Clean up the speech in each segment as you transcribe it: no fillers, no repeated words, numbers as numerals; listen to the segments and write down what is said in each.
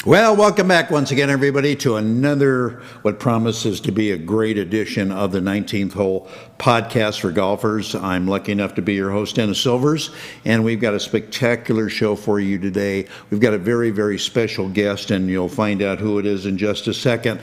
Well, welcome back once again, everybody, to another, what promises to be a great edition of the 19th Hole podcast for golfers. I'm lucky enough to be your host, Dennis Silvers, and we've got a spectacular show for you today. We've got a very, very special guest, and you'll find out who it is in just a second.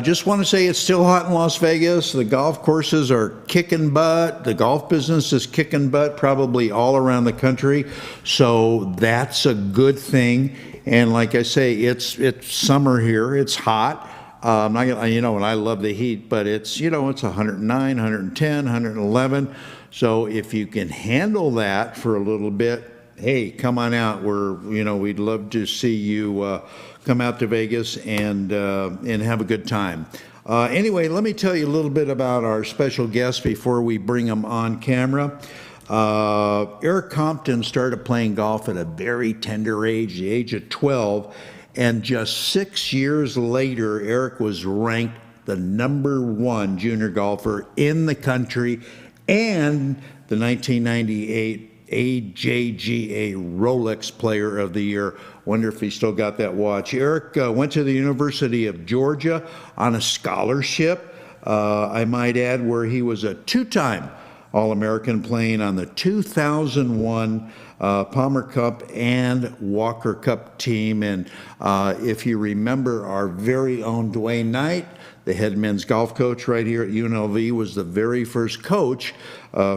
Just want to say it's still hot in Las Vegas. The golf courses are kicking butt. The golf business is kicking butt probably all around the country, so that's a good thing. And like I say, it's summer here. It's hot. I'm not gonna, and I love the heat, but it's 109, 110, 111. So if you can handle that for a little bit, hey, come on out. We'd love to see you come out to Vegas and have a good time. Anyway, let me tell you a little bit about our special guest before we bring him on camera. Eric Compton started playing golf at a very tender age, the age of 12, and just 6 years later, Eric was ranked the #1 junior golfer in the country and the 1998 AJGA Rolex Player of the Year. Wonder if he still got that watch. Eric went to the University of Georgia on a scholarship, I might add, where he was a two-time All-American, playing on the 2001 Palmer Cup and Walker Cup team. And if you remember, our very own Dwayne Knight, the head men's golf coach right here at UNLV, was the very first coach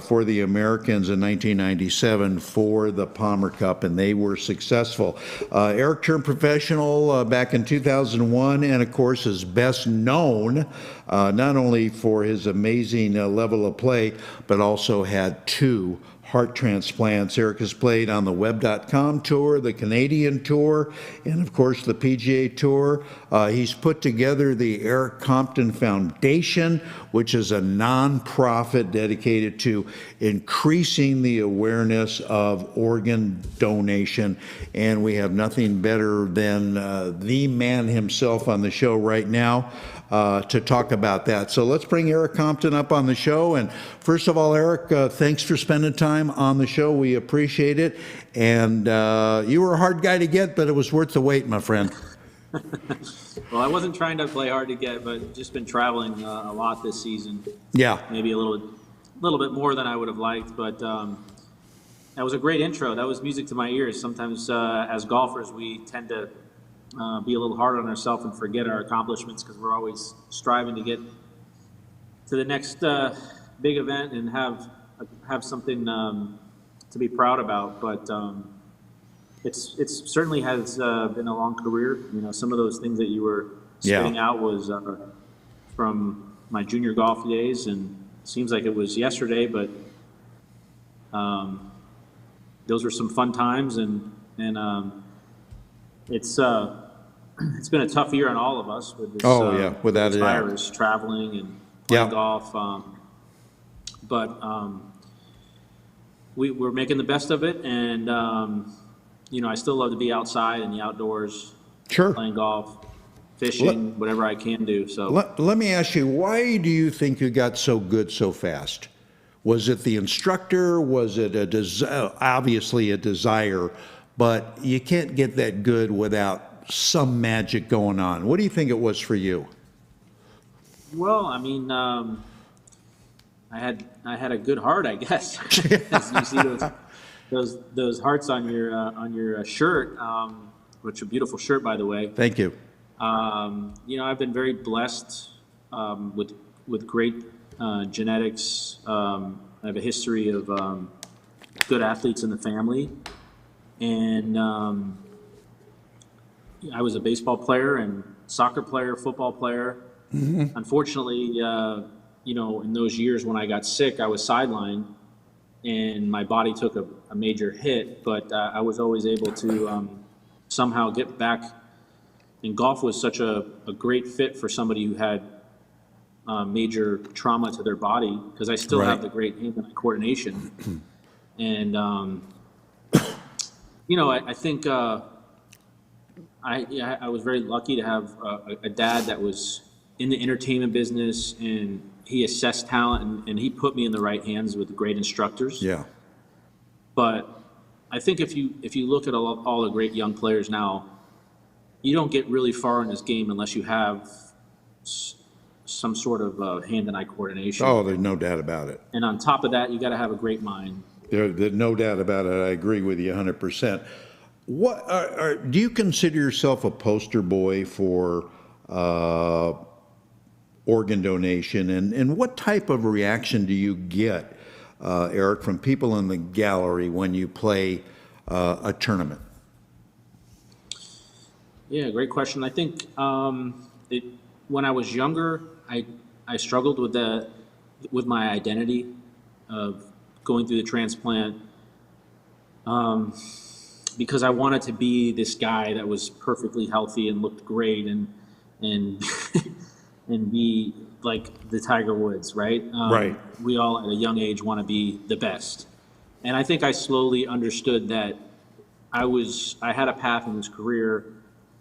for the Americans in 1997 for the Palmer Cup, and they were successful. Eric turned professional back in 2001, and of course is best known not only for his amazing level of play, but also had 2 heart transplants. Eric has played on the Web.com Tour, the Canadian Tour, and of course the PGA Tour. He's put together the Eric Compton Foundation, which is a nonprofit dedicated to increasing the awareness of organ donation. And we have nothing better than the man himself on the show right now to talk about that. So let's bring Eric Compton up on the show. And first of all, Eric, thanks for spending time on the show. We appreciate it. And you were a hard guy to get, but it was worth the wait, my friend. Well, I wasn't trying to play hard to get, but just been traveling a lot this season. Yeah. Maybe a little bit more than I would have liked, but that was a great intro. That was music to my ears. Sometimes as golfers, we tend to be a little hard on ourselves and forget our accomplishments because we're always striving to get to the next big event and have something to be proud about. But it's certainly has been a long career. Some of those things that you were spitting out was from my junior golf days, and it seems like it was yesterday, but those were some fun times, and it's been a tough year on all of us with this, without this a doubt, virus, traveling and playing golf. But we're making the best of it, and I still love to be outside in the outdoors, playing golf, fishing, whatever I can do. So let me ask you, why do you think you got so good so fast? Was it the instructor? Was it obviously a desire? But you can't get that good without some magic going on. What do you think it was for you? Well, I mean, I had a good heart, I guess. As you see those hearts on your shirt, which are a beautiful shirt, by the way. Thank you. I've been very blessed with great genetics. I have a history of good athletes in the family. And I was a baseball player and soccer player, football player. Mm-hmm. Unfortunately, in those years when I got sick, I was sidelined and my body took a major hit, but I was always able to somehow get back. And golf was such a great fit for somebody who had major trauma to their body, because I still have the great hand-eye coordination. And I think I was very lucky to have a dad that was in the entertainment business, and he assessed talent, and he put me in the right hands with great instructors. Yeah. But I think if you look at all the great young players now, you don't get really far in this game unless you have some sort of hand and eye coordination. Oh, there's no doubt about it. And on top of that, you got to have a great mind. There's no doubt about it. I agree with you 100%. What do you consider yourself a poster boy for organ donation, and what type of reaction do you get, Eric, from people in the gallery when you play a tournament? Yeah, great question. I think when I was younger, I struggled with my identity of going through the transplant because I wanted to be this guy that was perfectly healthy and looked great and and be like the Tiger Woods, right? Right. We all at a young age want to be the best, and I think I slowly understood that I had a path in this career,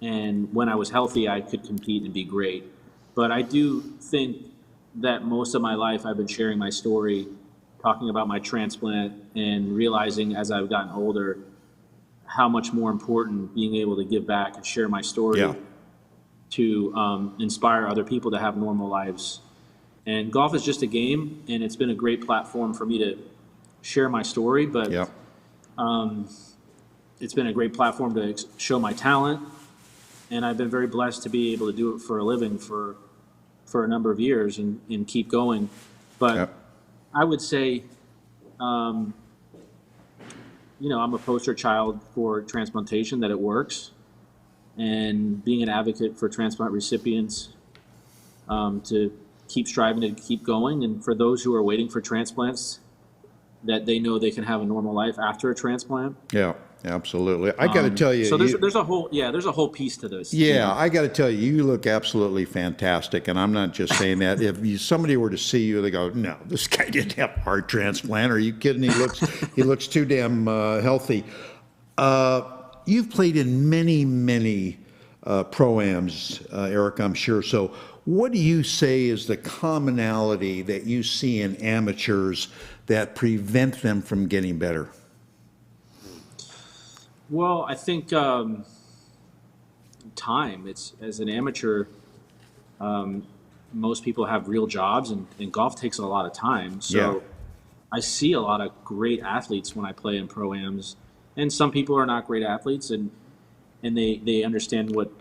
and when I was healthy, I could compete and be great. But I do think that most of my life I've been sharing my story, talking about my transplant, and realizing as I've gotten older how much more important being able to give back and share my story to inspire other people to have normal lives. And golf is just a game, and it's been a great platform for me to share my story, but it's been a great platform to show my talent, and I've been very blessed to be able to do it for a living for a number of years and keep going. But I would say, I'm a poster child for transplantation, that it works, and being an advocate for transplant recipients, to keep striving to keep going. And for those who are waiting for transplants, that they know they can have a normal life after a transplant. Yeah, absolutely. I got to tell you. So there's a whole piece to this. Yeah, I got to tell you, you look absolutely fantastic, and I'm not just saying that. If somebody were to see you, they go, "No, this guy didn't have a heart transplant." Are you kidding? He looks too damn healthy. You've played in many pro-ams, Eric, I'm sure. So, what do you say is the commonality that you see in amateurs that prevent them from getting better? Well, I think time. It's as an amateur, most people have real jobs, and golf takes a lot of time. So I see a lot of great athletes when I play in pro-ams, and some people are not great athletes, and they understand what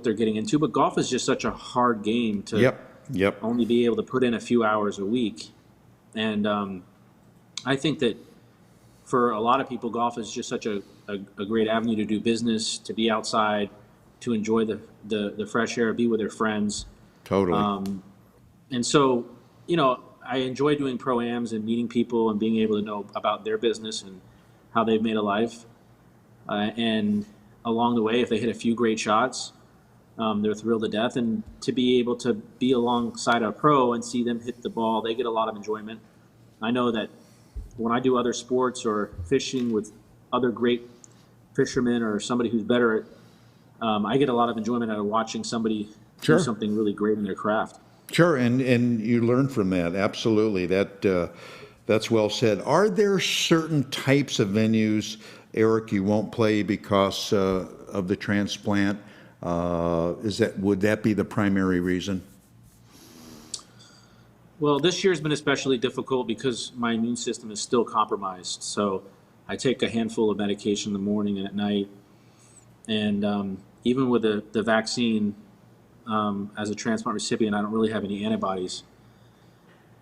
they're getting into. But golf is just such a hard game to only be able to put in a few hours a week. And I think that for a lot of people, golf is just such a great avenue to do business, to be outside, to enjoy the fresh air, be with their friends. Totally. And so, I enjoy doing pro-ams and meeting people and being able to know about their business and how they've made a life. And along the way, if they hit a few great shots, they're thrilled to death. And to be able to be alongside a pro and see them hit the ball, they get a lot of enjoyment. I know that when I do other sports or fishing with other great fishermen or somebody who's better at, I get a lot of enjoyment out of watching somebody do something really great in their craft. Sure, and you learn from that. Absolutely, that's well said. Are there certain types of venues, Eric, you won't play because of the transplant? Would that be the primary reason? Well, this year's been especially difficult because my immune system is still compromised. So I take a handful of medication in the morning and at night. And even with the vaccine, as a transplant recipient, I don't really have any antibodies.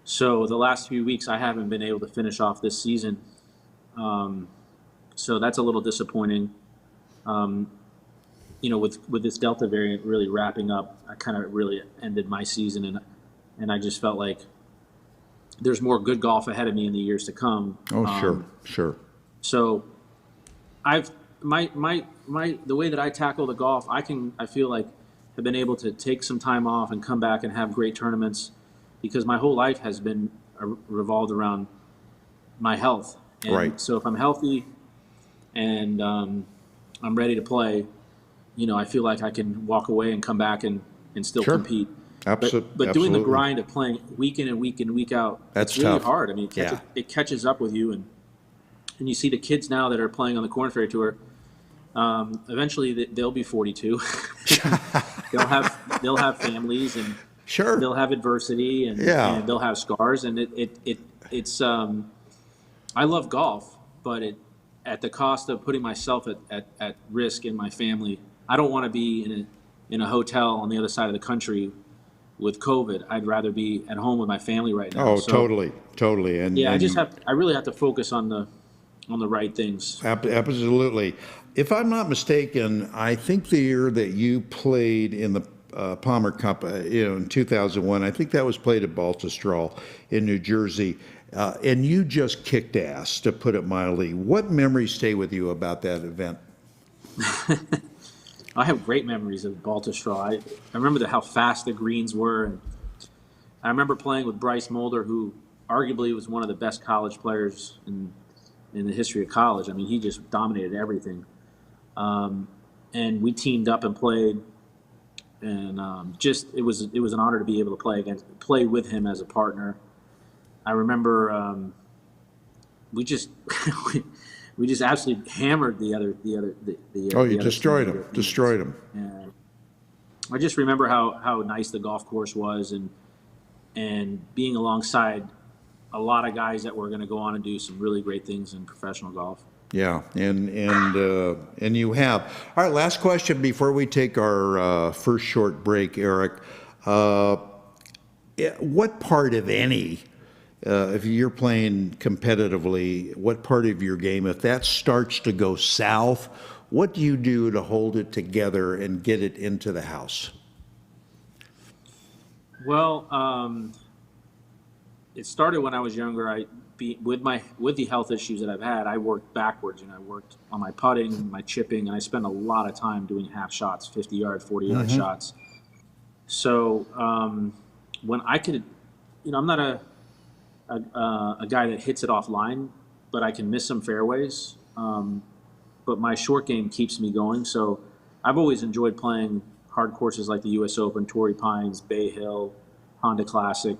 So the last few weeks, I haven't been able to finish off this season. So that's a little disappointing. With this Delta variant really wrapping up, I kind of really ended my season, and I just felt like there's more good golf ahead of me in the years to come. Oh, sure. So the way that I tackle the golf, I feel like have been able to take some time off and come back and have great tournaments, because my whole life has been revolved around my health. And right. So if I'm healthy and I'm ready to play, I feel like I can walk away and come back and still compete. But doing the grind of playing week in and week out, that's it's really tough. hard. I mean, it catches up with you, and you see the kids now that are playing on the Corn Ferry Tour. Eventually they'll be 42. they'll have families, and Sure. they'll have adversity, and they'll have scars. And it's I love golf, but at the cost of putting myself at risk in my family. I don't want to be in a hotel on the other side of the country with COVID. I'd rather be at home with my family right now. Oh, so, totally. And yeah, I really have to focus on the right things. Absolutely. If I'm not mistaken, I think the year that you played in the Palmer Cup, in 2001, I think that was played at Baltusrol in New Jersey, and you just kicked ass, to put it mildly. What memories stay with you about that event? I have great memories of Baltusrol. I remember how fast the greens were, and I remember playing with Bryce Mulder, who arguably was one of the best college players in the history of college. I mean, he just dominated everything. And we teamed up and played, and it was an honor to be able to play with him as a partner. I remember we just we just absolutely hammered the other. Oh, you destroyed him. And I just remember how nice the golf course was, and being alongside a lot of guys that were going to go on and do some really great things in professional golf. Yeah, and you have. All right, last question before we take our first short break, Eric. What part of any, if you're playing competitively, what part of your game, if that starts to go south, what do you do to hold it together and get it into the house? Well, it started when I was younger. With the health issues that I've had, I worked backwards. I worked on my putting, my chipping, and I spent a lot of time doing half shots, 50-yard, 40-yard shots. So when I could, I'm not a guy that hits it offline, but I can miss some fairways. But my short game keeps me going. So I've always enjoyed playing hard courses like the U.S. Open, Torrey Pines, Bay Hill, Honda Classic,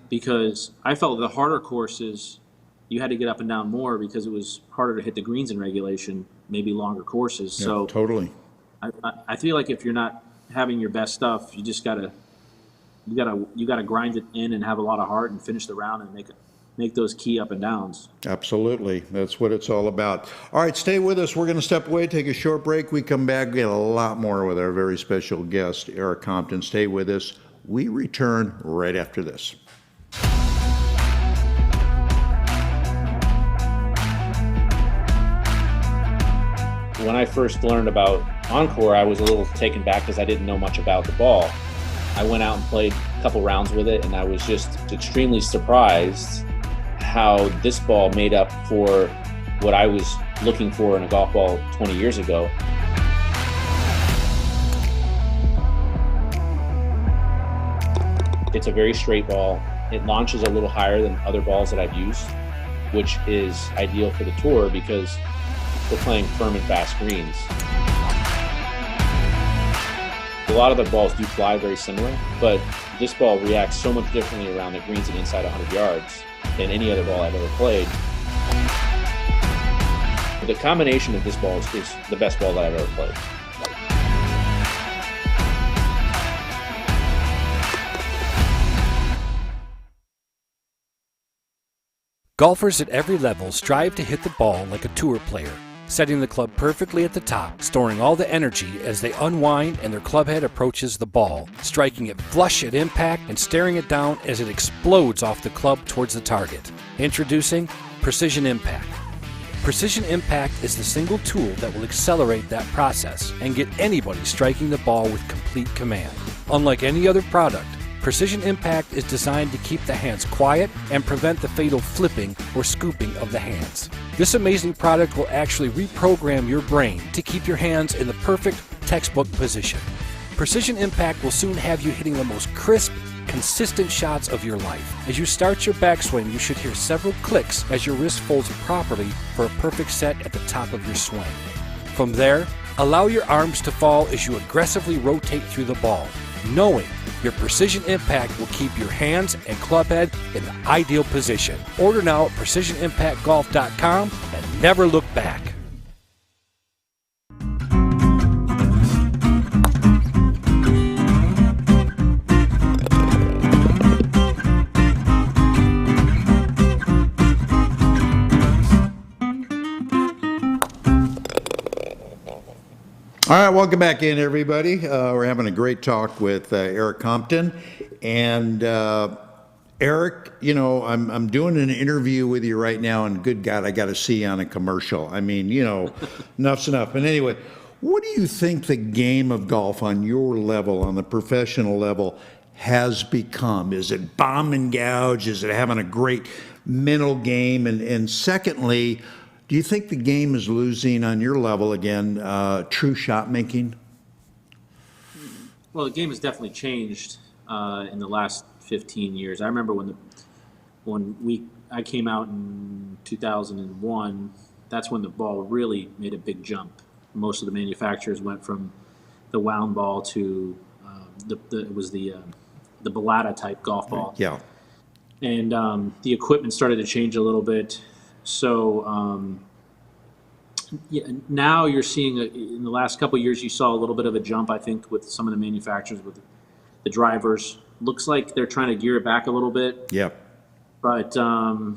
because I felt the harder courses, you had to get up and down more because it was harder to hit the greens in regulation, maybe longer courses. Yeah, so totally. I feel like if you're not having your best stuff, you just gotta grind it in and have a lot of heart and finish the round and make those key up and downs. Absolutely. That's what it's all about. All right, stay with us. We're going to step away, take a short break. We come back, get a lot more with our very special guest, Eric Compton. Stay with us. We return right after this. When I first learned about Encore, I was a little taken back because I didn't know much about the ball. I went out and played a couple rounds with it, and I was just extremely surprised how this ball made up for what I was looking for in a golf ball 20 years ago. It's a very straight ball. It launches a little higher than other balls that I've used, which is ideal for the tour because we're playing firm and fast greens. A lot of the balls do fly very similar, but this ball reacts so much differently around the greens and inside 100 yards than any other ball I've ever played. The combination of this ball is the best ball that I've ever played. Golfers at every level strive to hit the ball like a tour player, setting the club perfectly at the top, storing all the energy as they unwind and their club head approaches the ball, striking it flush at impact and staring it down as it explodes off the club towards the target. Introducing Precision Impact. Precision Impact is the single tool that will accelerate that process and get anybody striking the ball with complete command. Unlike any other product, Precision Impact is designed to keep the hands quiet and prevent the fatal flipping or scooping of the hands. This amazing product will actually reprogram your brain to keep your hands in the perfect textbook position. Precision Impact will soon have you hitting the most crisp, consistent shots of your life. As you start your backswing, you should hear several clicks as your wrist folds properly for a perfect set at the top of your swing. From there, allow your arms to fall as you aggressively rotate through the ball, knowing your Precision Impact will keep your hands and club head in the ideal position. Order now at PrecisionImpactGolf.com and never look back. All right, welcome back in, everybody. We're having a great talk with Eric Compton. And Eric, you know, I'm doing an interview with you right now, and good God, I got to see you on a commercial. I mean, you know, enough's enough. And anyway, what do you think the game of golf on your level, on the professional level, has become? Is it bomb and gouge? Is it having a great mental game? And secondly, do you think the game is losing on your level again, true shot making? Well, the game has definitely changed in the last 15 years. I remember I came out in 2001. That's when the ball really made a big jump. Most of the manufacturers went from the wound ball to the Bellata type golf ball. Yeah. And the equipment started to change a little bit. So now you're seeing in the last couple of years, you saw a little bit of a jump, I think, with some of the manufacturers, with the drivers. Looks like they're trying to gear it back a little bit. Yeah. But I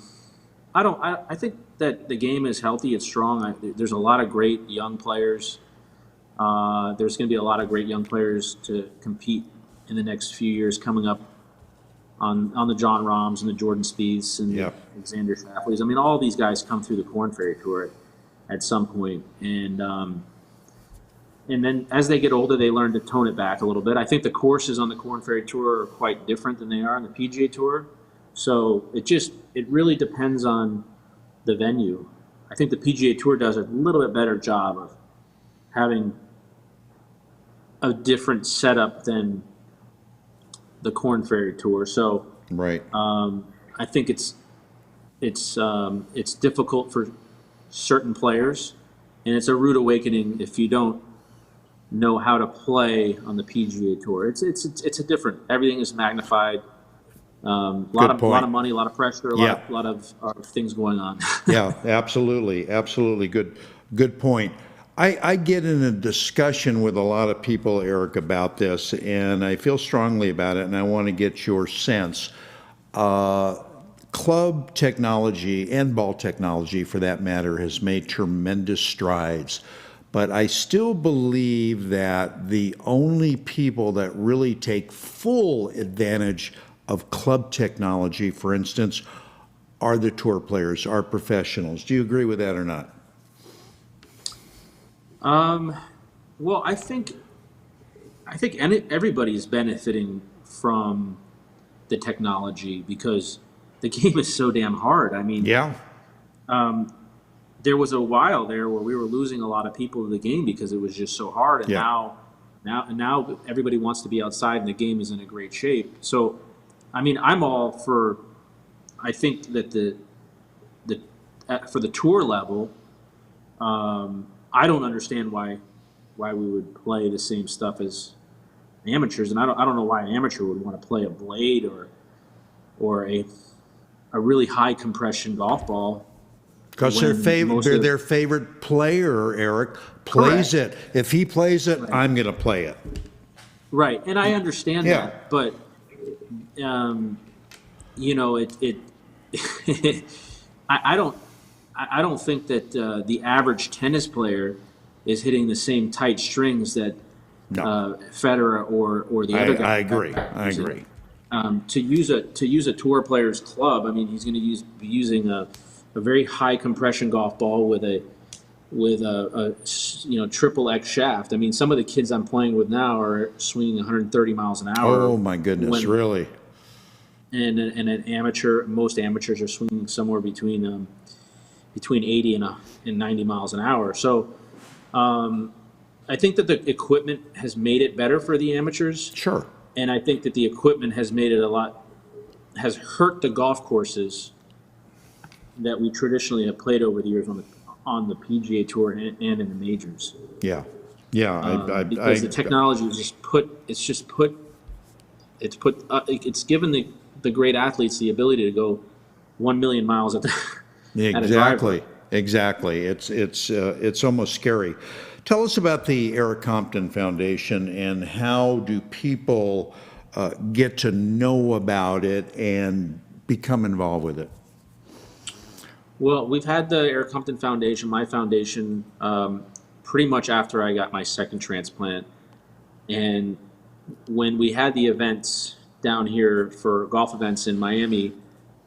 think that the game is healthy. It's strong. There's a lot of great young players. There's going to be a lot of great young players to compete in the next few years coming up on the John Rahms and the Jordan Spieths and the Alexander Schauffele's. I mean, all these guys come through the Korn Ferry Tour at some point. And then as they get older, they learn to tone it back a little bit. I think the courses on the Korn Ferry Tour are quite different than they are on the PGA Tour. So it really depends on the venue. I think the PGA Tour does a little bit better job of having a different setup than the Korn Ferry Tour. So right. I think it's difficult for certain players, and it's a rude awakening if you don't know how to play on the PGA Tour. It's a different. Everything is magnified. A lot of money, a lot of pressure, a lot of things going on. Yeah, absolutely. Good point. I get in a discussion with a lot of people, Eric, about this, and I feel strongly about it, and I want to get your sense. Club technology and ball technology, for that matter, has made tremendous strides. But I still believe that the only people that really take full advantage of club technology, for instance, are the tour players, are professionals. Do you agree with that or not? Well, I think everybody's benefiting from the technology because the game is so damn hard. I mean, there was a while there where we were losing a lot of people to the game because it was just so hard, and now everybody wants to be outside, and the game is in a great shape. So, I mean, I'm all for. I think that for the tour level, I don't understand why we would play the same stuff as amateurs, and I don't know why an amateur would want to play a blade or a really high compression golf ball. Because their favorite player, Eric, plays it. If he plays it, I'm going to play it. Right, and I understand that, but you know, I don't think that the average tennis player is hitting the same tight strings that Federer or the other guy. I agree. To use a tour player's club, I mean, he's going to be using a very high compression golf ball with a triple X shaft. I mean, some of the kids I'm playing with now are swinging 130 miles an hour. Oh my goodness, really? And most amateurs are swinging somewhere between 80 and 90 miles an hour. So I think that the equipment has made it better for the amateurs. Sure. And I think that the equipment has made it has hurt the golf courses that we traditionally have played over the years on the PGA Tour and in the majors. Yeah. Because the technology is it's given the great athletes the ability to go 1 million miles at the Exactly. It's almost scary. Tell us about the Eric Compton Foundation and how do people get to know about it and become involved with it? Well, we've had the Eric Compton Foundation, my foundation, pretty much after I got my second transplant. And when we had the events down here for golf events in Miami,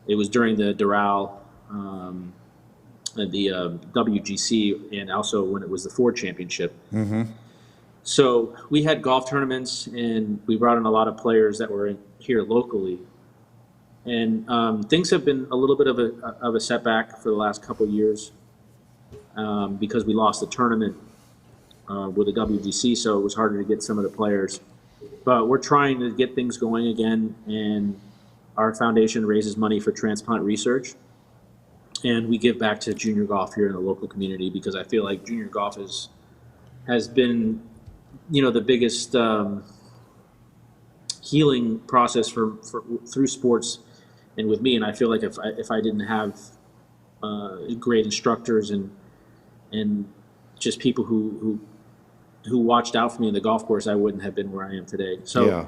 it was during the Doral, the WGC, and also when it was the Ford Championship. Mm-hmm. So we had golf tournaments, and we brought in a lot of players that were here locally. And things have been a little bit of a setback for the last couple of years because we lost the tournament with the WGC, so it was harder to get some of the players. But we're trying to get things going again, and our foundation raises money for transplant research. And we give back to junior golf here in the local community because I feel like junior golf has been, the biggest healing process through sports and with me. And I feel like if I didn't have great instructors and just people who watched out for me in the golf course, I wouldn't have been where I am today. So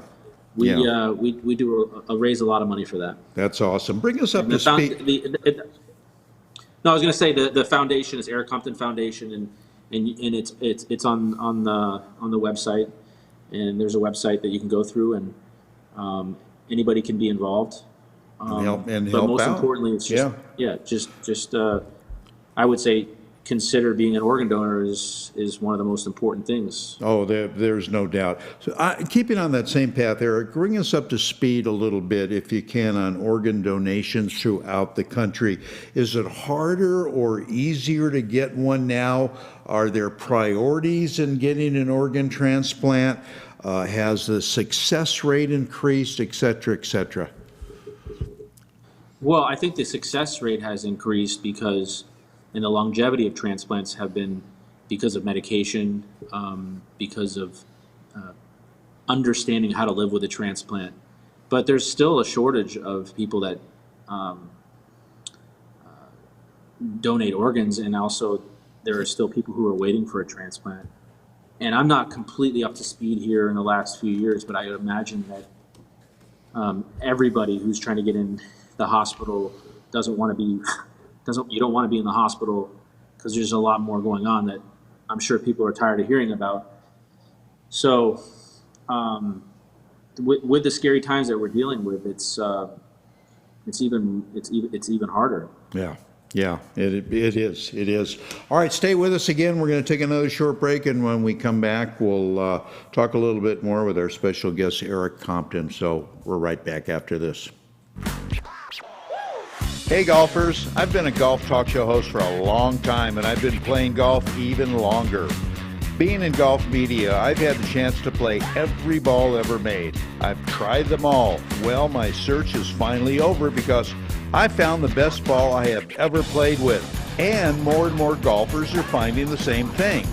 we do raise a lot of money for that. That's awesome. Bring us up to speed. No, I was going to say the foundation is Eric Compton Foundation, and it's on the website, and there's a website that you can go through, and anybody can be involved. Help but out. Most importantly, it's just I would say consider being an organ donor is one of the most important things. Oh, there's no doubt. So keeping on that same path, Eric, bring us up to speed a little bit, if you can, on organ donations throughout the country. Is it harder or easier to get one now? Are there priorities in getting an organ transplant? Has the success rate increased, et cetera, et cetera? Well, I think the success rate has increased because and the longevity of transplants have been because of medication, because of understanding how to live with a transplant. But there's still a shortage of people that donate organs, and also there are still people who are waiting for a transplant. And I'm not completely up to speed here in the last few years, but I would imagine that everybody who's trying to get in the hospital doesn't want to be you don't want to be in the hospital because there's a lot more going on that I'm sure people are tired of hearing about. So with the scary times that we're dealing with, it's even harder. Yeah, it is. All right, stay with us again. We're going to take another short break, and when we come back, we'll talk a little bit more with our special guest, Eric Compton. So we're right back after this. Hey golfers, I've been a golf talk show host for a long time, and I've been playing golf even longer. Being in golf media, I've had the chance to play every ball ever made. I've tried them all. Well, my search is finally over because I found the best ball I have ever played with, and more golfers are finding the same thing.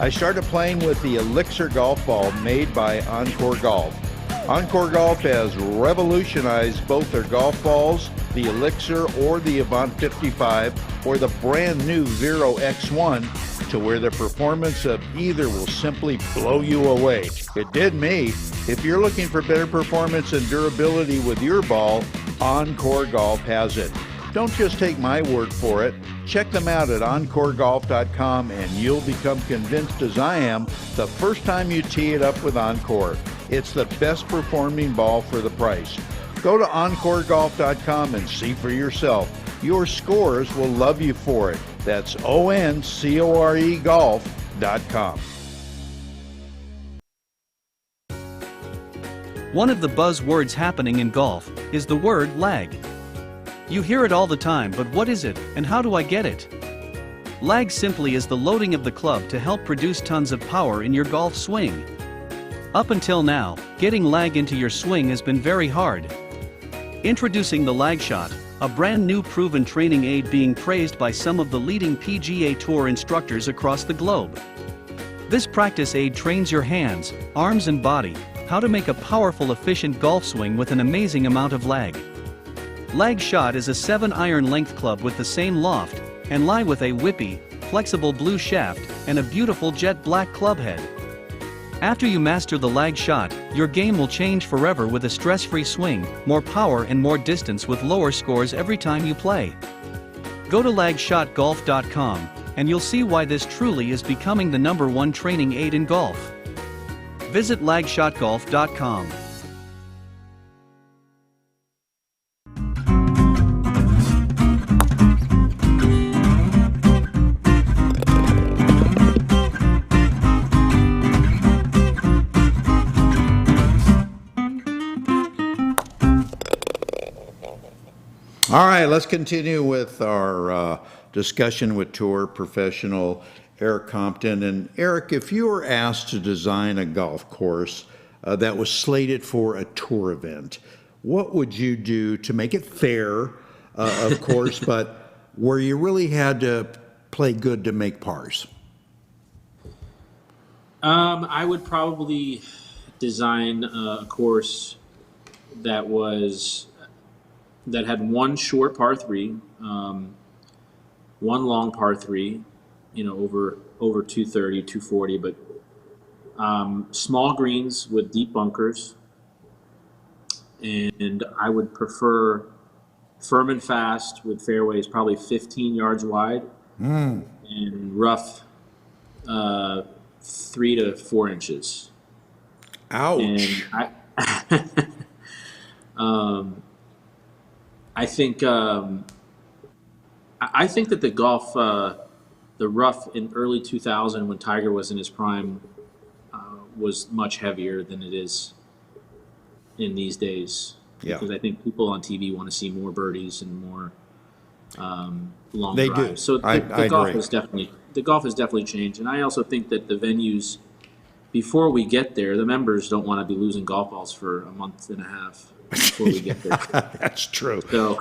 I started playing with the Elixir golf ball made by Encore Golf. Encore Golf has revolutionized both their golf balls, the Elixir or the Avant 55, or the brand new Vero X1, to where the performance of either will simply blow you away. It did me. If you're looking for better performance and durability with your ball, Encore Golf has it. Don't just take my word for it. Check them out at EncoreGolf.com and you'll become convinced, as I am, the first time you tee it up with Encore. It's the best performing ball for the price. Go to EncoreGolf.com and see for yourself. Your scorers will love you for it. That's ONCORE Golf.com. One of the buzzwords happening in golf is the word lag. You hear it all the time, but what is it, and how do I get it? Lag simply is the loading of the club to help produce tons of power in your golf swing. Up until now, getting lag into your swing has been very hard. Introducing the Lag Shot, a brand new proven training aid being praised by some of the leading PGA Tour instructors across the globe. This practice aid trains your hands, arms and body how to make a powerful, efficient golf swing with an amazing amount of lag. Lag Shot is a 7-iron length club with the same loft and lie with a whippy, flexible blue shaft and a beautiful jet black club head. After you master the Lag Shot, your game will change forever with a stress-free swing, more power and more distance with lower scores every time you play. Go to lagshotgolf.com, and you'll see why this truly is becoming the #1 training aid in golf. Visit lagshotgolf.com. All right, let's continue with our discussion with tour professional Eric Compton. And Eric, if you were asked to design a golf course that was slated for a tour event, what would you do to make it fair, of course, but where you really had to play good to make pars? I would probably design a course that had one short par three, one long par three, over 230, 240, but small greens with deep bunkers. And I would prefer firm and fast with fairways probably 15 yards wide and rough 3 to 4 inches. Ouch. And I think that the golf, the rough in early 2000 when Tiger was in his prime, was much heavier than it is in these days. Yeah. Because I think people on TV want to see more birdies and more long They drives. do. So I the golf agree. the golf has definitely changed, and I also think that the venues, before we get there, the members don't want to be losing golf balls for a month and a half before we get there. That's true. So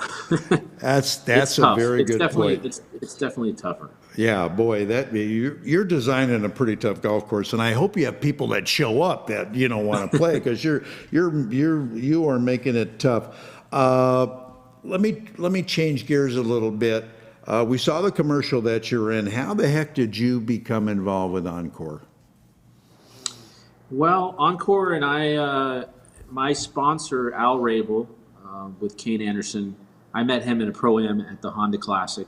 That's it's a tough. very It's good definitely, point. It's definitely tougher. Yeah, boy, you're designing a pretty tough golf course, and I hope you have people that show up that want to play, because you are making it tough. Let me change gears a little bit. We saw the commercial that you're in. How the heck did you become involved with Encore? Well, Encore and I, my sponsor Al Rabel, with Kane Anderson, I met him in a Pro-Am at the Honda Classic,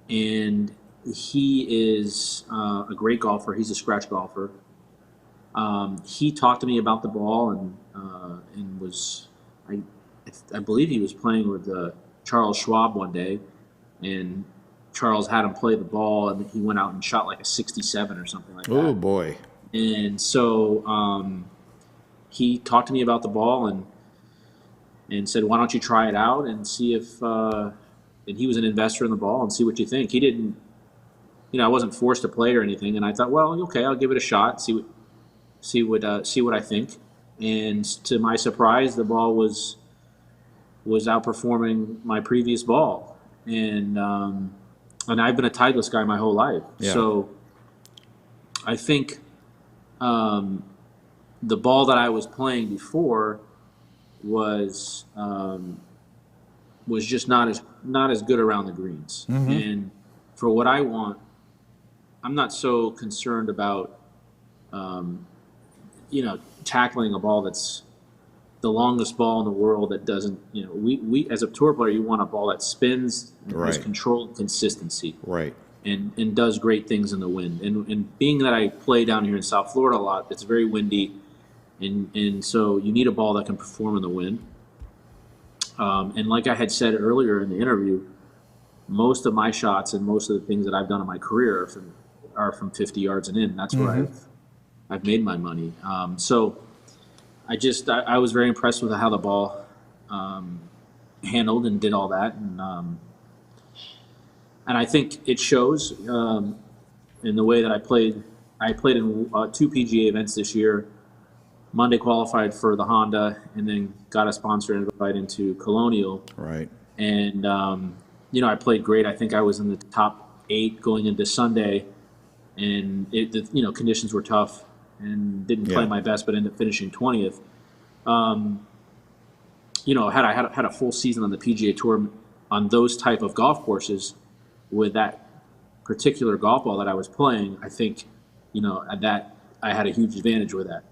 and he is a great golfer. He's a scratch golfer. He talked to me about the ball, and was I believe he was playing with Charles Schwab one day, and Charles had him play the ball, and he went out and shot like a 67 or something like that. Oh boy! And so he talked to me about the ball and said, "Why don't you try it out and see if?" And he was an investor in the ball, and see what you think. He didn't, I wasn't forced to play or anything. And I thought, well, okay, I'll give it a shot. See what I think. And to my surprise, the ball was outperforming my previous ball. And I've been a Titleist guy my whole life. Yeah. So I think the ball that I was playing before was just not as good around the greens. Mm-hmm. And for what I want, I'm not so concerned about tackling a ball that's the longest ball in the world that doesn't, we as a tour player, you want a ball that spins and has Right. control and consistency. Right. And does great things in the wind. And being that I play down here in South Florida a lot, it's very windy, and so you need a ball that can perform in the wind. And like I had said earlier in the interview, most of my shots and most of the things that I've done in my career are from 50 yards and in. That's where I've made my money. So I was very impressed with how the ball handled and did all that, and I think it shows in the way that I played. I played in 2 PGA events this year. Monday qualified for the Honda, and then got a sponsor invite into Colonial. Right. And I played great. I think I was in the top 8 going into Sunday, and conditions were tough and didn't play my best, but ended up finishing 20th. Had I had a full season on the PGA Tour on those type of golf courses with that particular golf ball that I was playing, I think, that I had a huge advantage with that.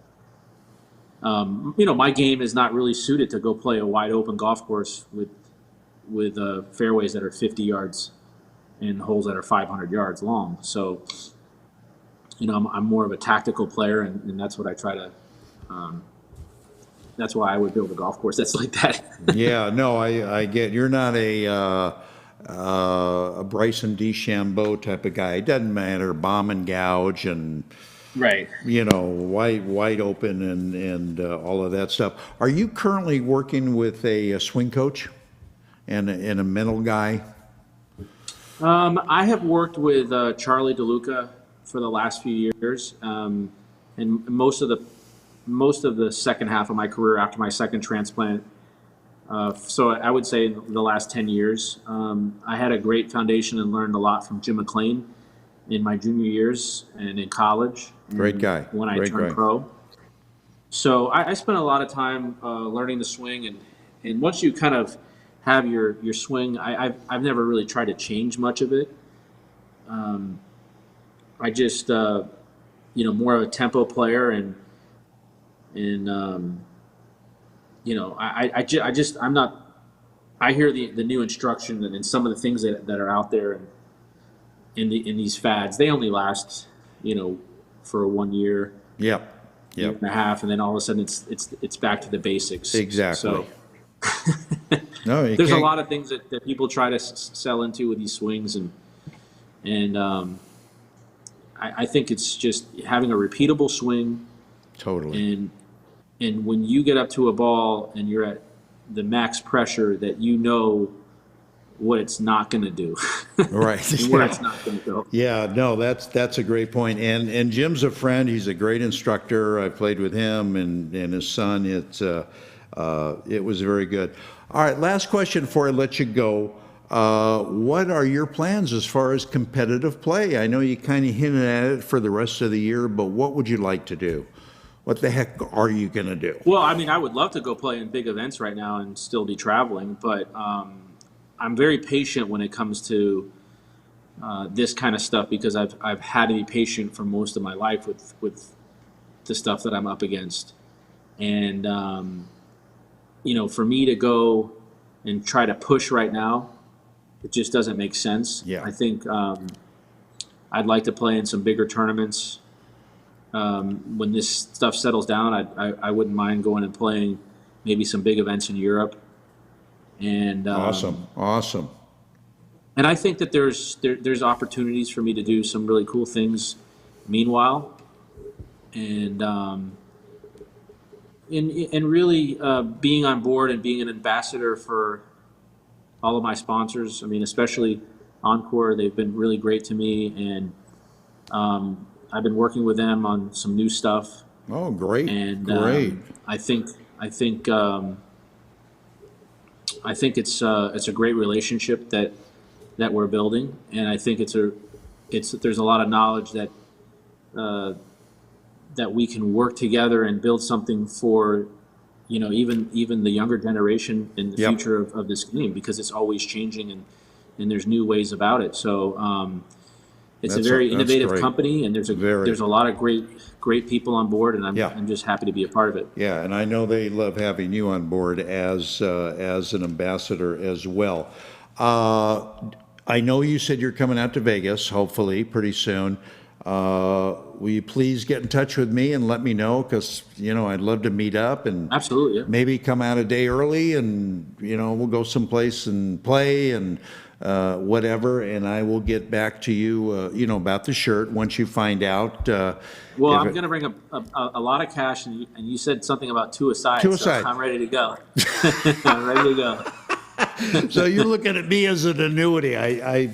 My game is not really suited to go play a wide open golf course with fairways that are 50 yards in holes that are 500 yards long. So, I'm more of a tactical player, and that's what I try to. That's why I would build a golf course that's like that. Yeah, no, I get you're not a Bryson DeChambeau type of guy. It doesn't matter, bomb and gouge and Right. wide open and all of that stuff. Are you currently working with a swing coach and a mental guy? I have worked with Charlie DeLuca for the last few years, and most of the second half of my career after my second transplant. So I would say in the last 10 years, I had a great foundation and learned a lot from Jim McLean in my junior years and in college. Great guy. When I Great turned guy. pro. So I spent a lot of time learning the swing, and once you kind of have your swing, I've never really tried to change much of it. I just more of a tempo player, and I'm not. I hear the new instruction and some of the things that are out there in these fads. They only last for 1 year. Yep. Year and a half, and then all of a sudden it's back to the basics. Exactly. So No, there's a lot of things that people try to sell into with these swings, and I think it's just having a repeatable swing. Totally. And when you get up to a ball and you're at the max pressure, that what it's not going to do. Right. And where it's not going to go. Yeah, no, that's a great point. And Jim's a friend. He's a great instructor. I played with him and his son. It was very good. All right, last question before I let you go. What are your plans as far as competitive play? I know you kind of hinted at it for the rest of the year, but what would you like to do? What the heck are you going to do? Well, I mean, I would love to go play in big events right now and still be traveling, but I'm very patient when it comes to this kind of stuff, because I've had to be patient for most of my life with the stuff that I'm up against. And, for me to go and try to push right now, it just doesn't make sense. Yeah. I think I'd like to play in some bigger tournaments. When this stuff settles down, I wouldn't mind going and playing maybe some big events in Europe. And Awesome. And I think that there's opportunities for me to do some really cool things meanwhile, and really being on board and being an ambassador for all of my sponsors. I mean, especially Encore, they've been really great to me, and I've been working with them on some new stuff. Oh, great! And great. I think it's a great relationship that we're building, and I think there's a lot of knowledge that we can work together and build something for even the younger generation in the future of this game, because it's always changing and there's new ways about it. So it's a very innovative company, and there's a lot of great people on board, and I'm just happy to be a part of it. Yeah, and I know they love having you on board as an ambassador as well. I know you said you're coming out to Vegas, hopefully pretty soon. Will you please get in touch with me and let me know, because I'd love to meet up and absolutely maybe come out a day early, and we'll go someplace and play and whatever, and I will get back to you about the shirt once you find out. Well, I'm going to bring a lot of cash, and you said something about two aside. So I'm ready to go. I'm ready to go. So you're looking at me as an annuity. I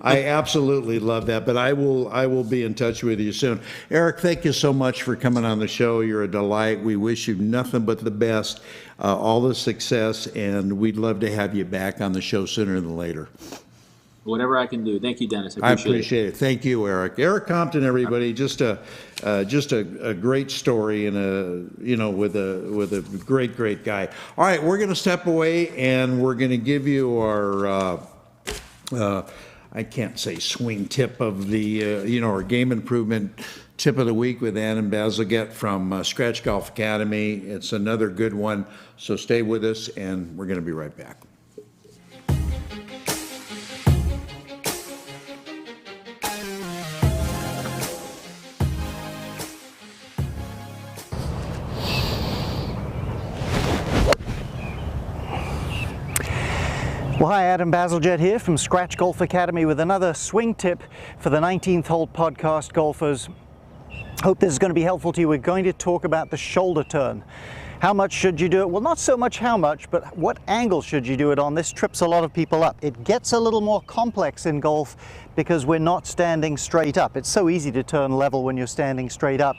absolutely love that. But I will be in touch with you soon. Eric, thank you so much for coming on the show. You're a delight. We wish you nothing but the best, all the success, and we'd love to have you back on the show sooner than later. Whatever I can do. Thank you, Dennis. I appreciate it. Thank you, Eric. Eric Compton, everybody. Just a great story, and with a great guy. All right, we're going to step away, and we're going to give you our I can't say swing tip of the our game improvement tip of the week with Adam Bazalgette from Scratch Golf Academy. It's another good one. So stay with us, and we're going to be right back. Well, hi, Adam Bazalgette here from Scratch Golf Academy with another swing tip for the 19th hole podcast golfers. Hope this is going to be helpful to you. We're going to talk about the shoulder turn. How much should you do it? Well, not so much how much, but what angle should you do it on? This trips a lot of people up. It gets a little more complex in golf because we're not standing straight up. It's so easy to turn level when you're standing straight up.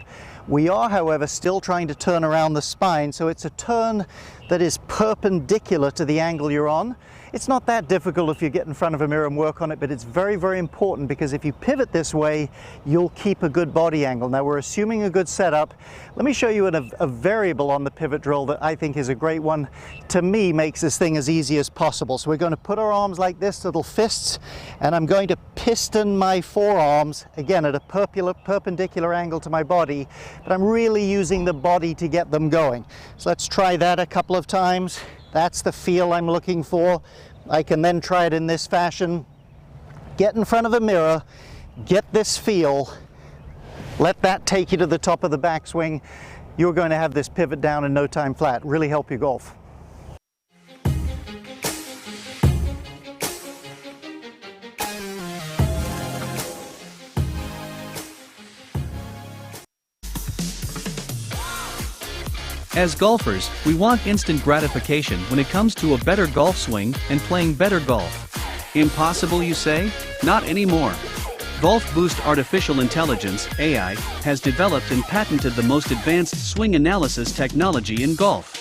We are, however, still trying to turn around the spine, so it's a turn that is perpendicular to the angle you're on. It's not that difficult if you get in front of a mirror and work on it, but it's very, very important because if you pivot this way, you'll keep a good body angle. Now, we're assuming a good setup. Let me show you a variable on the pivot drill that I think is a great one. To me, makes this thing as easy as possible. So we're going to put our arms like this, little fists, and I'm going to piston my forearms, again, at a perpendicular angle to my body, but I'm really using the body to get them going. So let's try that a couple of times. That's the feel I'm looking for. I can then try it in this fashion. Get in front of a mirror, get this feel, let that take you to the top of the backswing. You're going to have this pivot down in no time flat. Really help your golf. As golfers, we want instant gratification when it comes to a better golf swing and playing better golf. Impossible, you say? Not anymore. Golf Boost Artificial Intelligence, AI, has developed and patented the most advanced swing analysis technology in golf.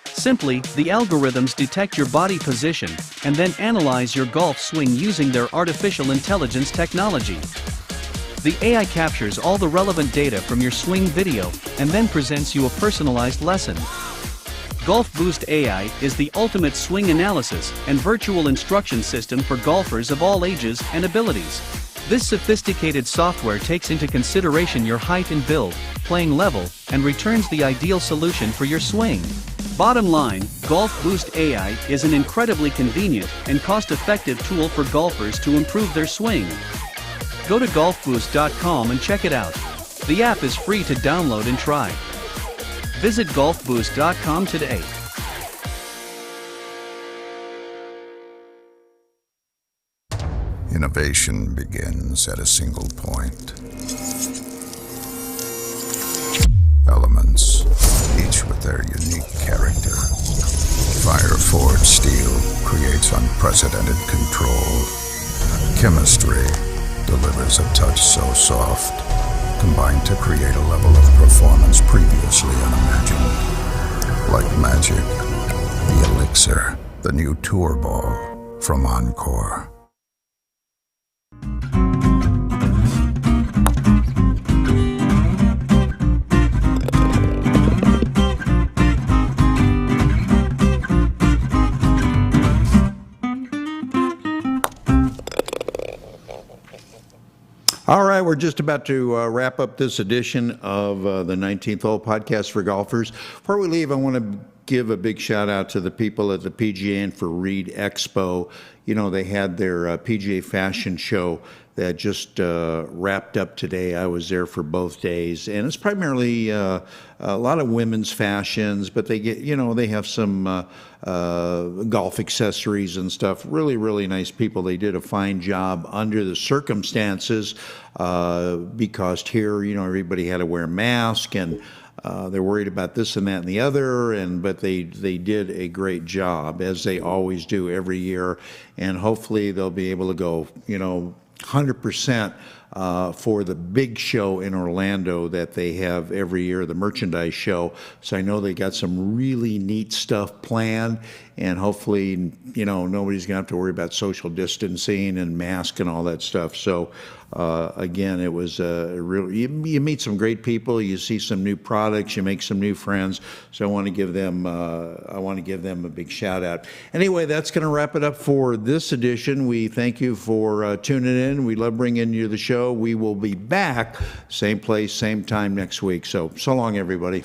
Simply, the algorithms detect your body position and then analyze your golf swing using their artificial intelligence technology. The AI captures all the relevant data from your swing video and then presents you a personalized lesson. Golf Boost AI is the ultimate swing analysis and virtual instruction system for golfers of all ages and abilities. This sophisticated software takes into consideration your height and build, playing level, and returns the ideal solution for your swing. Bottom line, Golf Boost AI is an incredibly convenient and cost-effective tool for golfers to improve their swing. Go to golfboost.com and check it out. The app is free to download and try. Visit golfboost.com today. Innovation begins at a single point. Elements, each with their unique character. Fire-forged steel creates unprecedented control. Chemistry delivers a touch so soft, combined to create a level of performance previously unimagined. Like magic, the Elixir, the new tour ball from Encore. All right, we're just about to wrap up this edition of the 19th Hole Podcast for Golfers. Before we leave, I want to give a big shout out to the people at the PGA and for Reed Expo. You know, they had their PGA fashion show that just wrapped up today. I was there for both days, and it's primarily a lot of women's fashions, but they have some golf accessories and stuff. Really, really nice people. They did a fine job under the circumstances because here, everybody had to wear a mask and they're worried about this and that and the other, but they did a great job, as they always do every year, and hopefully they'll be able to go, 100% for the big show in Orlando that they have every year, the merchandise show. So I know they got some really neat stuff planned, and hopefully, nobody's going to have to worry about social distancing and mask and all that stuff. So again, it was you meet some great people, you see some new products, you make some new friends. So I want to give them a big shout out. Anyway, that's going to wrap it up for this edition. We thank you for tuning in. We love bringing you the show. We will be back, same place, same time next week. So long, everybody.